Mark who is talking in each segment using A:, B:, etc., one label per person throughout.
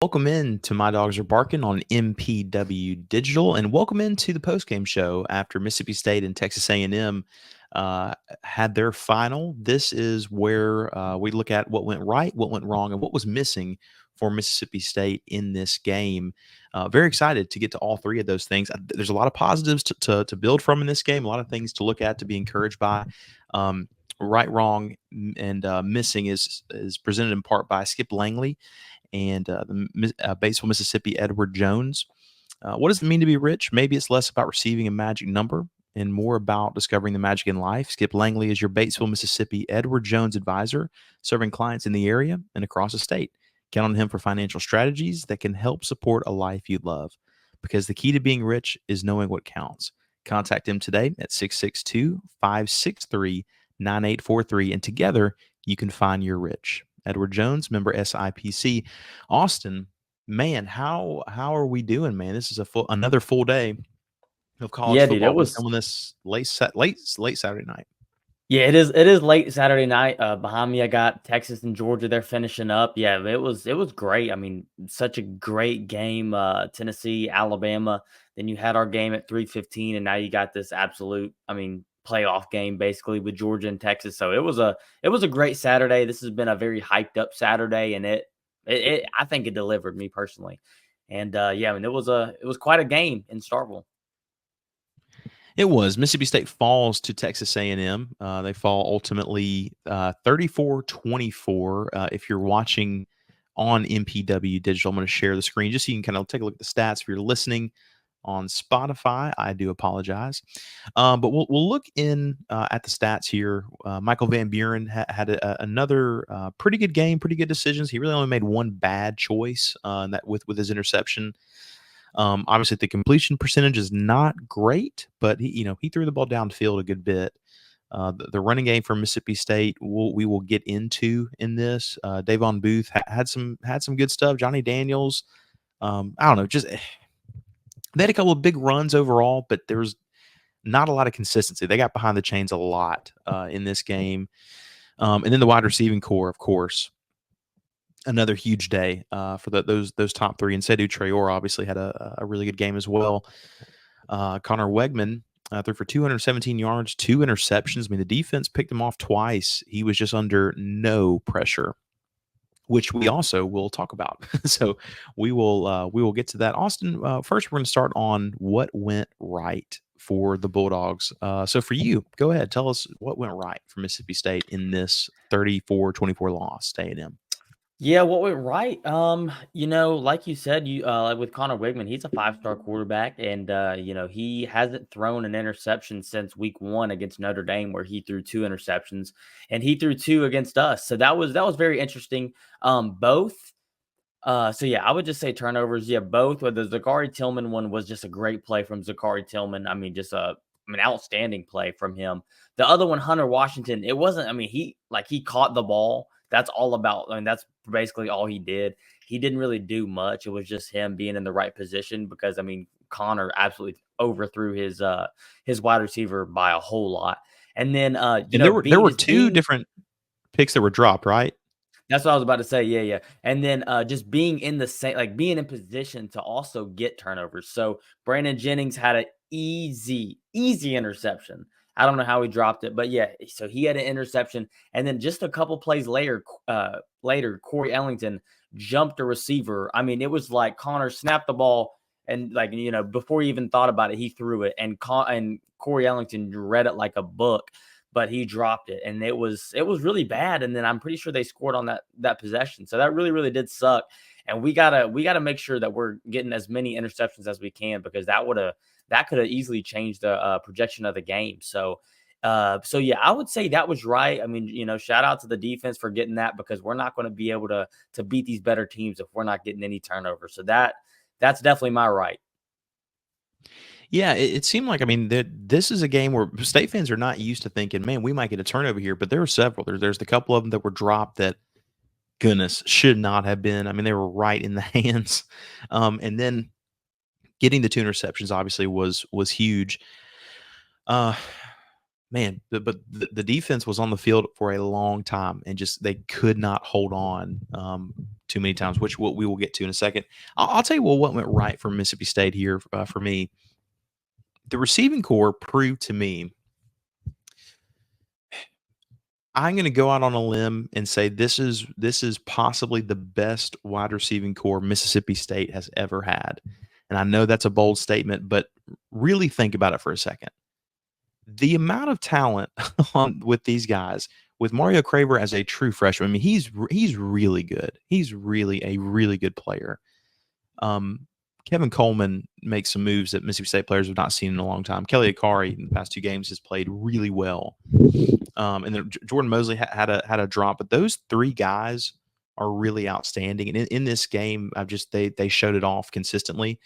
A: Welcome in to My Dogs Are Barking on MPW Digital, and welcome into the postgame show after Mississippi State and Texas A&M had their final. This is where we look at what went right, what went wrong, and what was missing for Mississippi State in this game. Very excited to get to all three of those things. There's a lot of positives to build from in this game, a lot of things to look at, to be encouraged by. Right, wrong, and missing is presented in part by Skip Langley and Batesville, Mississippi, Edward Jones. What does it mean to be rich? Maybe it's less about receiving a magic number and more about discovering the magic in life. Skip Langley is your Batesville, Mississippi, Edward Jones advisor, serving clients in the area and across the state. Count on him for financial strategies that can help support a life you love, because the key to being rich is knowing what counts. Contact him today at 662-563-9843, and together you can find your rich. Edward Jones, member SIPC. Austin, man, how are we doing, man? This is another full day of college
B: Yeah, dude, it
A: football. We're
B: was.
A: filming this late Saturday night.
B: Yeah, it is late Saturday night. Behind me, I got Texas and Georgia. They're finishing up. Yeah, it was great. I mean, such a great game. Tennessee, Alabama. Then you had our game at 3:15, and now you got this absolute. I mean, playoff game basically with Georgia and Texas. So it was a great Saturday. This has been a very hyped up Saturday, and it I think it delivered me personally. And yeah, I mean, it was quite a game in Starkville.
A: It was. Mississippi State falls to Texas A&M. They fall ultimately 34-24. If you're watching on MPW Digital, I'm going to share the screen just so you can kind of take a look at the stats. If you're listening on Spotify, I do apologize. But we'll look in at the stats here. Michael Van Buren had another pretty good game, pretty good decisions. He really only made one bad choice that with his interception. Obviously, the completion percentage is not great, but he threw the ball downfield a good bit. The running game for Mississippi State, we will get into in this. Davon Booth had some good stuff. Johnny Daniels, I don't know, just they had a couple of big runs overall, but there was not a lot of consistency. They got behind the chains a lot in this game, and then the wide receiving core, of course. Another huge day for those top three. And Seydou Traore obviously had a really good game as well. Connor Wegman threw for 217 yards, 2 interceptions. I mean, the defense picked him off twice. He was just under no pressure, which we also will talk about. So we will get to that. Austin, first we're going to start on what went right for the Bulldogs. So for you, go ahead, tell us what went right for Mississippi State in this 34-24 loss to A&M.
B: Yeah, what went right? Like you said, you like with Connor Wigman, he's a five-star quarterback, and he hasn't thrown an interception since week 1 against Notre Dame, where he threw 2 interceptions, and he threw 2 against us. So that was very interesting. Both. So yeah, I would just say turnovers. Yeah, both. But the Zachary Tillman one was just a great play from Zachary Tillman. I mean, outstanding play from him. The other one, Hunter Washington, it wasn't. I mean, he caught the ball. That's all about. I mean, that's basically all he did. He didn't really do much. It was just him being in the right position because I mean, Connor absolutely overthrew his wide receiver by a whole lot. And then
A: And there were two different picks that were dropped, right?
B: that's what I was about to say. Yeah, yeah. And then just being in the same, like being in position to also get turnovers. So Brandon Jennings had an easy interception. I don't know how he dropped it, but yeah, so he had an interception. And then just a couple plays later, Corey Ellington jumped a receiver. I mean, it was like Connor snapped the ball and before he even thought about it, he threw it. And Corey Ellington read it like a book, but he dropped it, and it was really bad. And then I'm pretty sure they scored on that possession, so that really did suck. And we gotta make sure that we're getting as many interceptions as we can, because that could have easily changed the projection of the game. So yeah, I would say that was right. I mean, shout out to the defense for getting that, because we're not going to be able to beat these better teams if we're not getting any turnovers. So that's definitely my right.
A: Yeah, it seemed like, I mean, that this is a game where State fans are not used to thinking, man, we might get a turnover here, but there were several. There's a couple of them that were dropped that, goodness, should not have been. I mean, they were right in the hands. And then getting the 2 interceptions obviously was huge. man, but the defense was on the field for a long time and just they could not hold on too many times, which we will get to in a second. I'll tell you what went right for Mississippi State here for me. The receiving core proved to me. I'm going to go out on a limb and say this is possibly the best wide receiving core Mississippi State has ever had. And I know that's a bold statement, but really think about it for a second. The amount of talent on with these guys, with Mario Craver as a true freshman, I mean, he's really good. He's really a really good player. Um, Kevin Coleman makes some moves that Mississippi State players have not seen in a long time. Kelly Akari in the past 2 games has played really well. And then Jordan Mosley had a drop, but those three guys are really outstanding. And in this game, they showed it off consistently.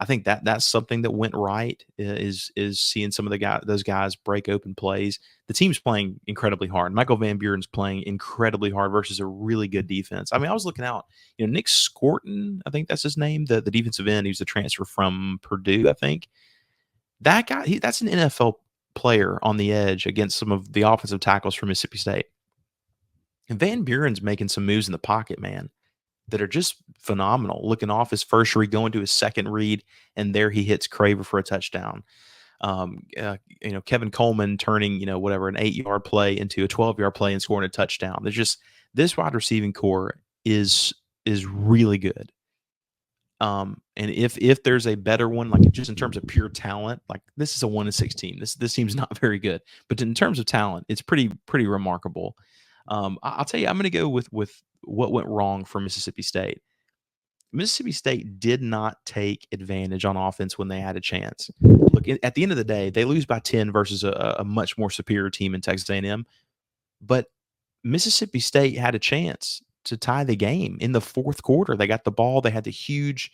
A: I think that's something that went right is seeing some of those guys break open plays. The team's playing incredibly hard. Michael Van Buren's playing incredibly hard versus a really good defense. I mean, I was looking out, Nick Scorton, I think that's his name, the defensive end. He was a transfer from Purdue, I think. That guy, that's an NFL player on the edge against some of the offensive tackles from Mississippi State. And Van Buren's making some moves in the pocket, man, that are just phenomenal. Looking off his first read, going to his second read, and there he hits Craver for a touchdown. Kevin Coleman turning, whatever, an 8-yard play into a 12-yard play and scoring a touchdown. There's just this wide receiving core is really good. And if there's a better one, like just in terms of pure talent, like this is a 1-16. This seems not very good, but in terms of talent, it's pretty remarkable. I'll tell you, I'm going to go with what went wrong for Mississippi State. Mississippi State did not take advantage on offense when they had a chance. Look, at the end of the day, they lose by 10 versus a much more superior team in Texas A&M. But Mississippi State had a chance to tie the game in the fourth quarter. They got the ball. They had the huge,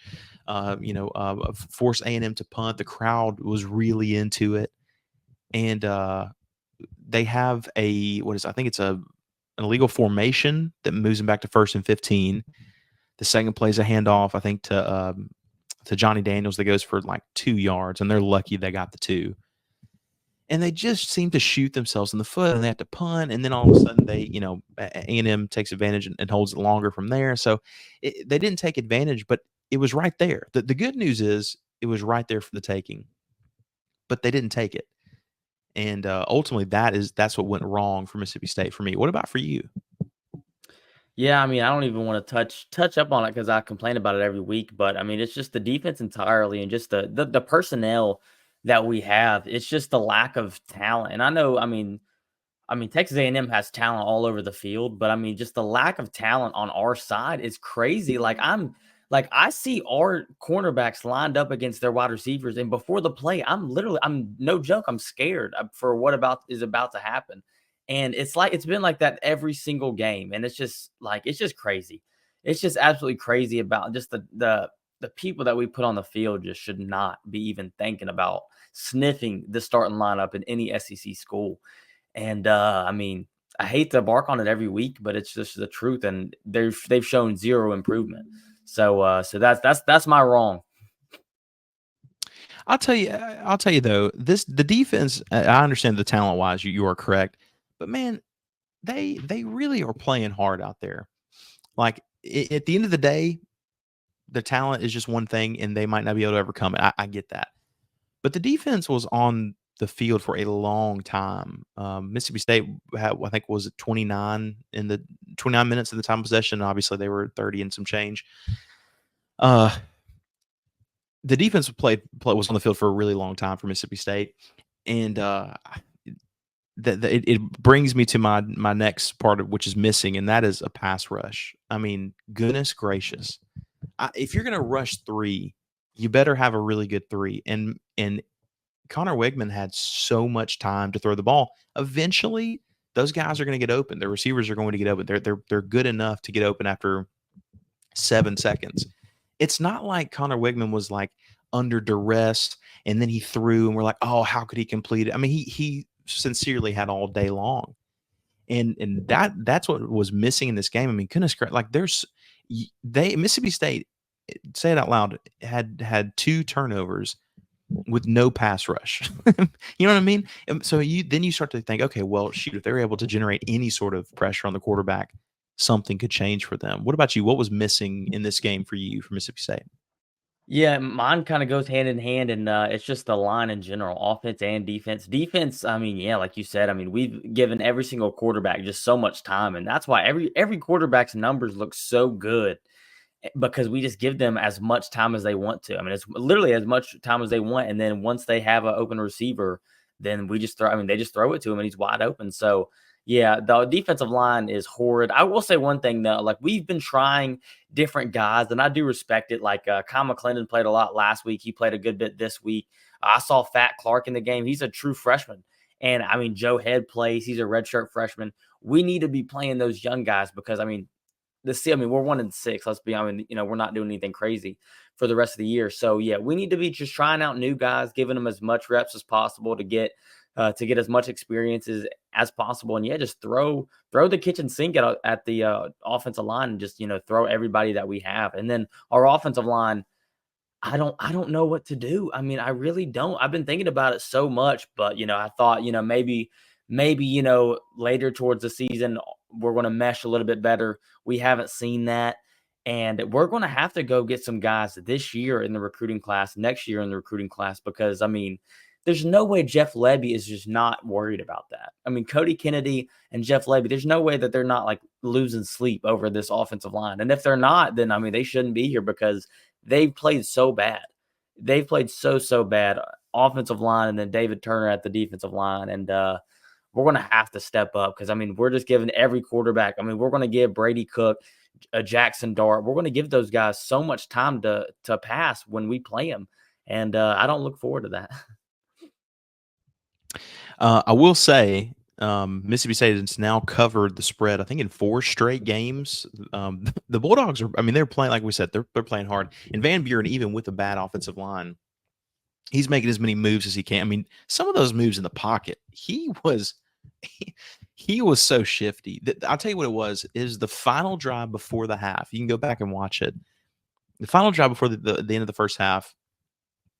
A: force A&M to punt. The crowd was really into it, and they have I think it's an illegal formation that moves them back to 1st and 15. The second play is a handoff, I think, to Johnny Daniels that goes for like 2 yards, and they're lucky they got the 2. And they just seem to shoot themselves in the foot, and they have to punt, and then all of a sudden A&M takes advantage and holds it longer from there. So they didn't take advantage, but it was right there. The good news is it was right there for the taking, but they didn't take it. And ultimately, that's what went wrong for Mississippi State for me. What about for you?
B: Yeah, I mean, I don't even want to touch up on it because I complain about it every week. But I mean, it's just the defense entirely, and just the personnel that we have. It's just the lack of talent. And I know, I mean, Texas A&M has talent all over the field, but I mean, just the lack of talent on our side is crazy. I see our cornerbacks lined up against their wide receivers, and before the play, I'm no joke, I'm scared for what is about to happen. And it's been like that every single game, and it's just crazy. It's just absolutely crazy about just the people that we put on the field just should not be even thinking about sniffing the starting lineup in any SEC school. And I mean, I hate to bark on it every week, but it's just the truth, and they've shown zero improvement. So that's my wrong.
A: I'll tell you though, the defense. I understand the talent wise, you are correct, but man, they really are playing hard out there. Like at the end of the day, the talent is just one thing, and they might not be able to overcome it. I get that, but the defense was on the field for a long time. Mississippi State had, I think, was it 29 minutes of the time of possession. Obviously, they were 30 and some change. Uh, the defense was on the field for a really long time for Mississippi State, and it brings me to my next part of which is missing, and that is a pass rush. I mean, goodness gracious, if you're going to rush 3, you better have a really good 3. And Connor Wegman had so much time to throw the ball. Eventually, those guys are going to get open. The receivers are going to get open. They're good enough to get open after 7 seconds. It's not like Connor Wigman was like under duress and then he threw and we're like, oh, how could he complete it? I mean, he sincerely had all day long. And that's what was missing in this game. I mean, goodness, like Mississippi State, say it out loud, had 2 turnovers with no pass rush. You know what I mean? So you start to think, okay, well, shoot, if they're able to generate any sort of pressure on the quarterback, something could change for them. What about you? What was missing in this game for you for Mississippi State?
B: Yeah, mine kind of goes hand in hand, and it's just the line in general, offense and defense. Defense, I mean, yeah, like you said, I mean, we've given every single quarterback just so much time, and that's why every quarterback's numbers look so good because we just give them as much time as they want to. I mean, it's literally as much time as they want, and then once they have an open receiver, then we just throw. I mean, they just throw it to him, and he's wide open. So yeah, the defensive line is horrid. I will say one thing though, like we've been trying different guys, and I do respect it. Like Kyle McClendon played a lot last week. He played a good bit this week. I saw Fat Clark in the game. He's a true freshman. And I mean, Joe Head plays. He's a redshirt freshman. We need to be playing those young guys because I mean, I mean, we're 1-6. Let's be honest, you know, we're not doing anything crazy for the rest of the year. So yeah, we need to be just trying out new guys, giving them as much reps as possible to get as much experience as possible. And yeah, just throw the kitchen sink at the offensive line and just, you know, throw everybody that we have. And then our offensive line, I don't know what to do. I mean, I really don't. I've been thinking about it so much, but you know, I thought, you know, maybe, you know, later towards the season we're going to mesh a little bit better. We haven't seen that. And we're going to have to go get some guys this year in the recruiting class, next year in the recruiting class, because I mean, there's no way Jeff Levy is just not worried about that. I mean, Cody Kennedy and Jeff Levy, there's no way that they're not like losing sleep over this offensive line. And if they're not, then I mean, they shouldn't be here because they've played so bad. They've played so bad. Offensive line and then David Turner at the defensive line. And we're going to have to step up because, I mean, we're just giving every quarterback. I mean, we're going to give Brady Cook, a Jackson Dart. We're going to give those guys so much time to pass when we play them. And I don't look forward to that.
A: I will say, Mississippi State has now covered the spread, I think, in 4 straight games. The Bulldogs are, I mean, they're playing, like we said, they're playing hard. And Van Buren, even with a bad offensive line, he's making as many moves as he can. I mean, some of those moves in the pocket, he was so shifty. I'll tell you what it was, is the final drive before the half. You can go back and watch it. The final drive before the end of the first half,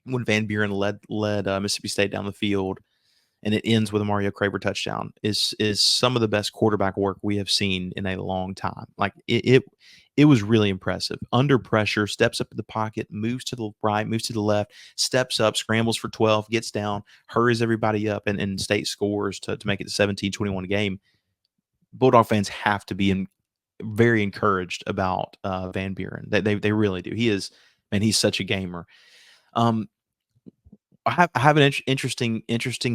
A: when Van Buren led Mississippi State down the field, and it ends with a Mario Craver touchdown, is some of the best quarterback work we have seen in a long time. Like it was really impressive. Under pressure, steps up in the pocket, moves to the right, moves to the left, steps up, scrambles for 12, gets down, hurries everybody up, and State scores to make it a 17-21 game. Bulldog fans have to be very encouraged about Van Buren. They really do. He is, man, he's such a gamer. I have an interesting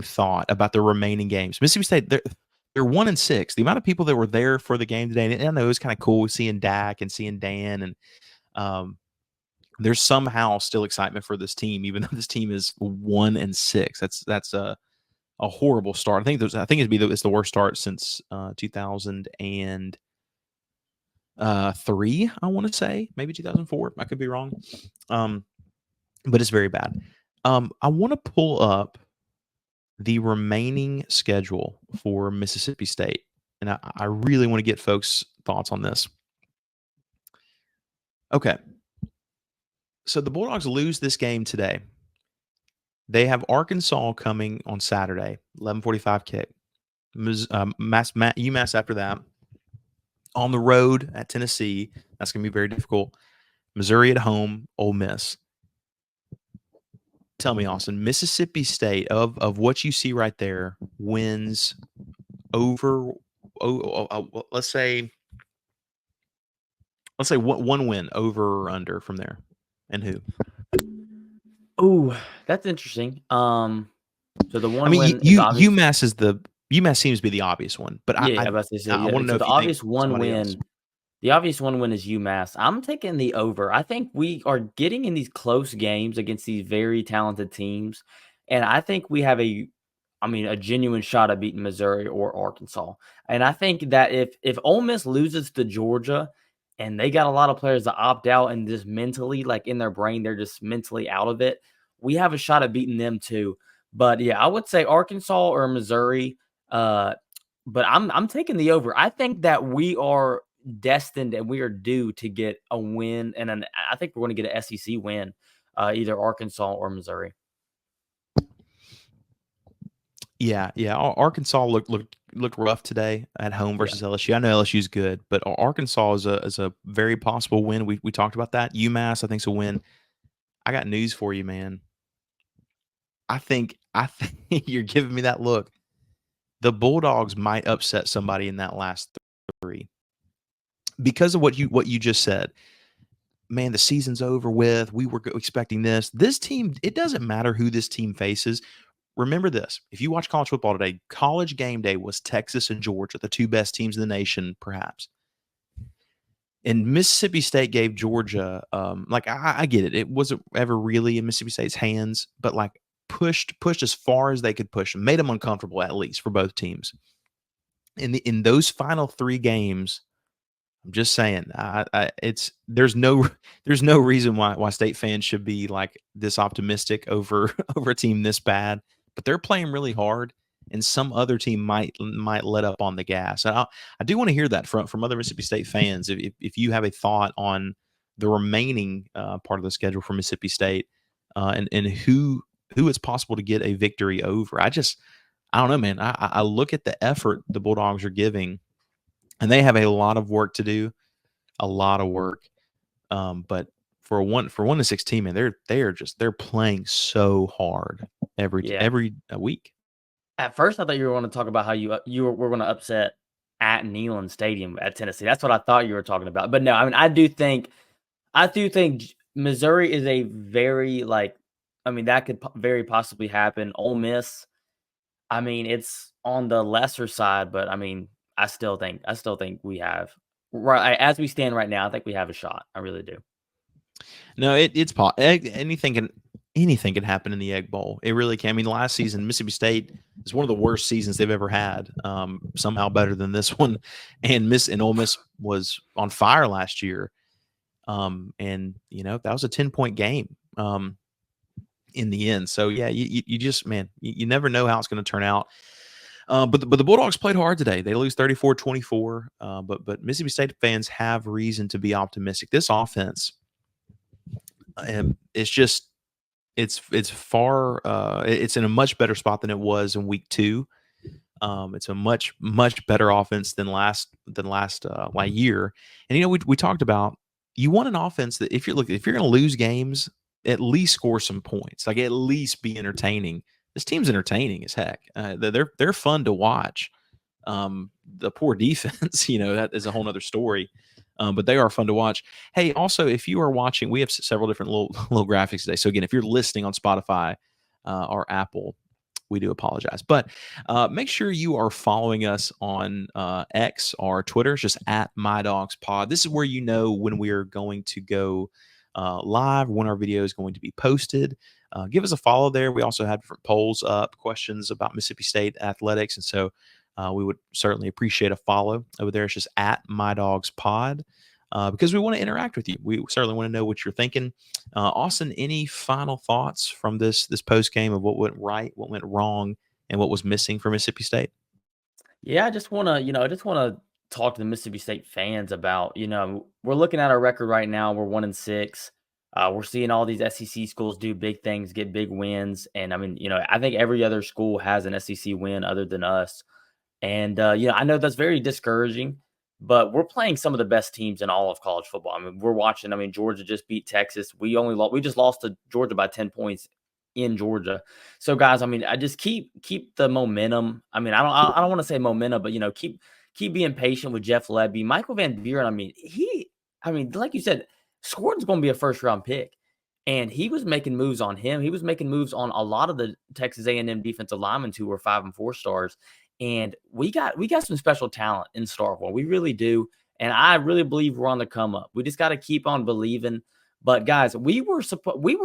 A: thought about the remaining games. Mississippi State, they're 1-6. The amount of people that were there for the game today, and I know it was kind of cool seeing Dak and seeing Dan, and there's somehow still excitement for this team, even though this team is 1-6. That's a horrible start. I think it's the worst start since 2003. I want to say maybe 2004. I could be wrong, but it's very bad. I want to pull up the remaining schedule for Mississippi State, and I really want to get folks' thoughts on this. Okay. So the Bulldogs lose this game today. They have Arkansas coming on Saturday, 11:45 kick. UMass after that. On the road at Tennessee, that's going to be very difficult. Missouri at home, Ole Miss. Tell me, Austin, Mississippi State, of what you see right there, wins over, let's say one win, over or under from there, and who?
B: Oh, that's interesting. So the
A: I
B: one
A: mean,
B: win is obvious.
A: UMass seems to be the obvious one, but
B: Yeah, about to say,
A: I
B: yeah.
A: want to know
B: So
A: if
B: the
A: you think
B: obvious one
A: somebody else.
B: win, the obvious one win is UMass. I'm taking the over. I think we are getting in these close games against these very talented teams, and I think we have a genuine shot at beating Missouri or Arkansas. And I think that if Ole Miss loses to Georgia, and they got a lot of players that opt out and just mentally, like in their brain, they're just mentally out of it, we have a shot at beating them too. But yeah, I would say Arkansas or Missouri. But I'm taking the over. I think that we are destined and we are due to get a win, and I think we're going to get an SEC win, either Arkansas or Missouri.
A: Yeah, yeah. Arkansas looked rough today at home
B: Yeah.
A: versus LSU. I know LSU's good, but Arkansas is a very possible win. We talked about that. UMass, I think, is a win. I got news for you, man. I think you're giving me that look. The Bulldogs might upset somebody in that last three because of what you just said. Man, the season's over with. We were expecting this. This team, it doesn't matter who this team faces. Remember this. If you watch college football today, college game day was Texas and Georgia, the two best teams in the nation, perhaps. And Mississippi State gave Georgia, like I get it. It wasn't ever really in Mississippi State's hands, but like pushed as far as they could push them, made them uncomfortable at least for both teams. In those final three games, I'm just saying, it's there's no reason why state fans should be like this optimistic over over a team this bad, but they're playing really hard, and some other team might let up on the gas. And I do want to hear that from other Mississippi State fans. If you have a thought on the remaining part of the schedule for Mississippi State, and who it's possible to get a victory over, I don't know, man. I look at the effort the Bulldogs are giving, and they have a lot of work to do, a lot of work. But for 1 to 16, man, they're playing so hard
B: Yeah.
A: every week.
B: At first, I thought you were going to talk about how were going to upset at Neyland Stadium at Tennessee. That's what I thought you were talking about. But no, I mean, I do think Missouri is a very like, I mean, that could very possibly happen. Ole Miss, I mean, it's on the lesser side, but I mean, I still think we have right as we stand right now. I think we have a shot. I really do.
A: No, anything can happen in the Egg Bowl. It really can. I mean, last season Mississippi State is one of the worst seasons they've ever had. Somehow better than this one, and Ole Miss was on fire last year. And that was a 10-point game. In the end. So yeah, you just, man, you never know how it's going to turn out. But the Bulldogs played hard today. They lose 34-24. But Mississippi State fans have reason to be optimistic. This offense, it's just it's far it's in a much better spot than it was in week 2. It's a much better offense than last like year. And we talked about, you want an offense that if you're going to lose games, at least score some points, like at least be entertaining. This team's entertaining as heck. They're fun to watch. The poor defense, that is a whole nother story. But they are fun to watch. Hey, also, if you are watching, we have several different little graphics today. So again, if you're listening on Spotify or Apple, we do apologize. But make sure you are following us on X or Twitter. It's just at MyDawgsPod. This is where you know when we are going to go live, when our video is going to be posted. Give us a follow there. We also have different polls up, questions about Mississippi State athletics. And so we would certainly appreciate a follow over there. It's just at MyDawgsPod. Because we want to interact with you. We certainly want to know what you're thinking. Austin, any final thoughts from this post game of what went right, what went wrong, and what was missing for Mississippi State?
B: Yeah, I just want to talk to the Mississippi State fans about, we're looking at our record right now. We're 1-6. We're seeing all these SEC schools do big things, get big wins. And I mean, I think every other school has an SEC win other than us. And, I know that's very discouraging, but we're playing some of the best teams in all of college football. I mean, we're watching, Georgia just beat Texas. We just lost to Georgia by 10 points in Georgia. So guys, I just keep the momentum. I don't want to say momentum, but keep being patient with Jeff Lebby. Michael Van Buren, like you said, Score's going to be a first round pick. And he was making moves on him. He was making moves on a lot of the Texas A&M defensive linemen who were 5 and 4 stars. And we got some special talent in Starkville. We really do. And I really believe we're on the come up. We just got to keep on believing. But guys, we were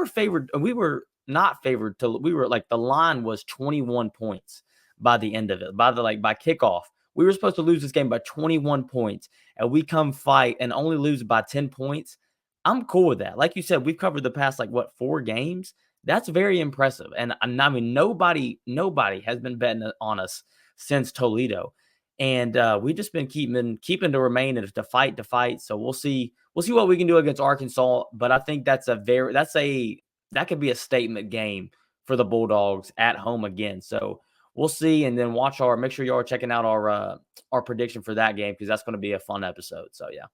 B: favored. We were not favored till the line was 21 points by the end of it. By kickoff, we were supposed to lose this game by 21 points, and we come fight and only lose by 10 points. I'm cool with that. Like you said, we've covered the past 4 games. That's very impressive. And nobody has been betting on us since Toledo. And we've just been keeping to remain and to fight. So we'll see what we can do against Arkansas. But I think that could be a statement game for the Bulldogs at home again. So we'll see. And then make sure y'all are checking out our prediction for that game, because that's going to be a fun episode. So yeah.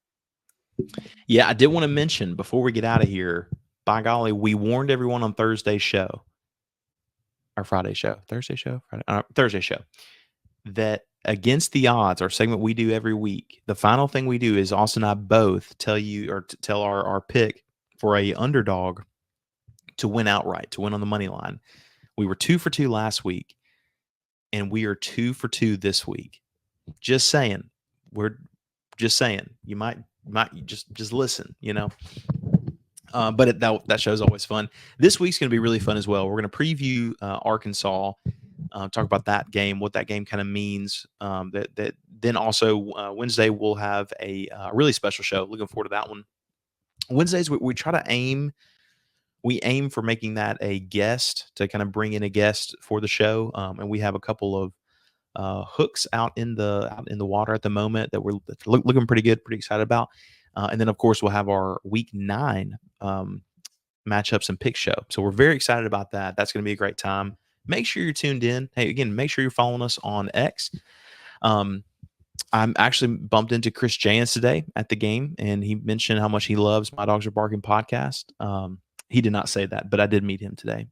A: Yeah, I did want to mention before we get out of here, by golly, we warned everyone on Thursday's show, our Friday show, Thursday show, Thursday show, that against the odds, our segment we do every week, the final thing we do is Austin and I both tell you, or tell our pick for a underdog to win outright, to win on the money line. We were 2 for 2 last week, and we are 2 for 2 this week. Just saying. We're just saying. You might just listen, you know. But that show's always fun. This week's going to be really fun as well. We're going to preview Arkansas, talk about that game, what that game kind of means. That then also Wednesday we'll have a really special show. Looking forward to that one. Wednesdays we try to aim. We aim for making that a guest, to kind of bring in a guest for the show, and we have a couple of hooks out in the water at the moment that we're looking pretty good, pretty excited about. And then of course we'll have our week 9 matchups and pick show. So we're very excited about that. That's going to be a great time. Make sure you're tuned in. Hey, again, make sure you're following us on X. I'm actually bumped into Chris Jans today at the game, and he mentioned how much he loves My Dogs Are Barking podcast. He did not say that, but I did meet him today,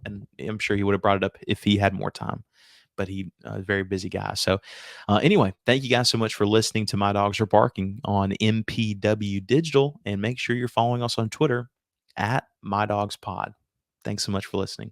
A: and I'm sure he would have brought it up if he had more time. But he a very busy guy. So anyway, thank you guys so much for listening to My Dogs Are Barking on MPW Digital, and make sure you're following us on Twitter at MyDogsPod. Thanks so much for listening.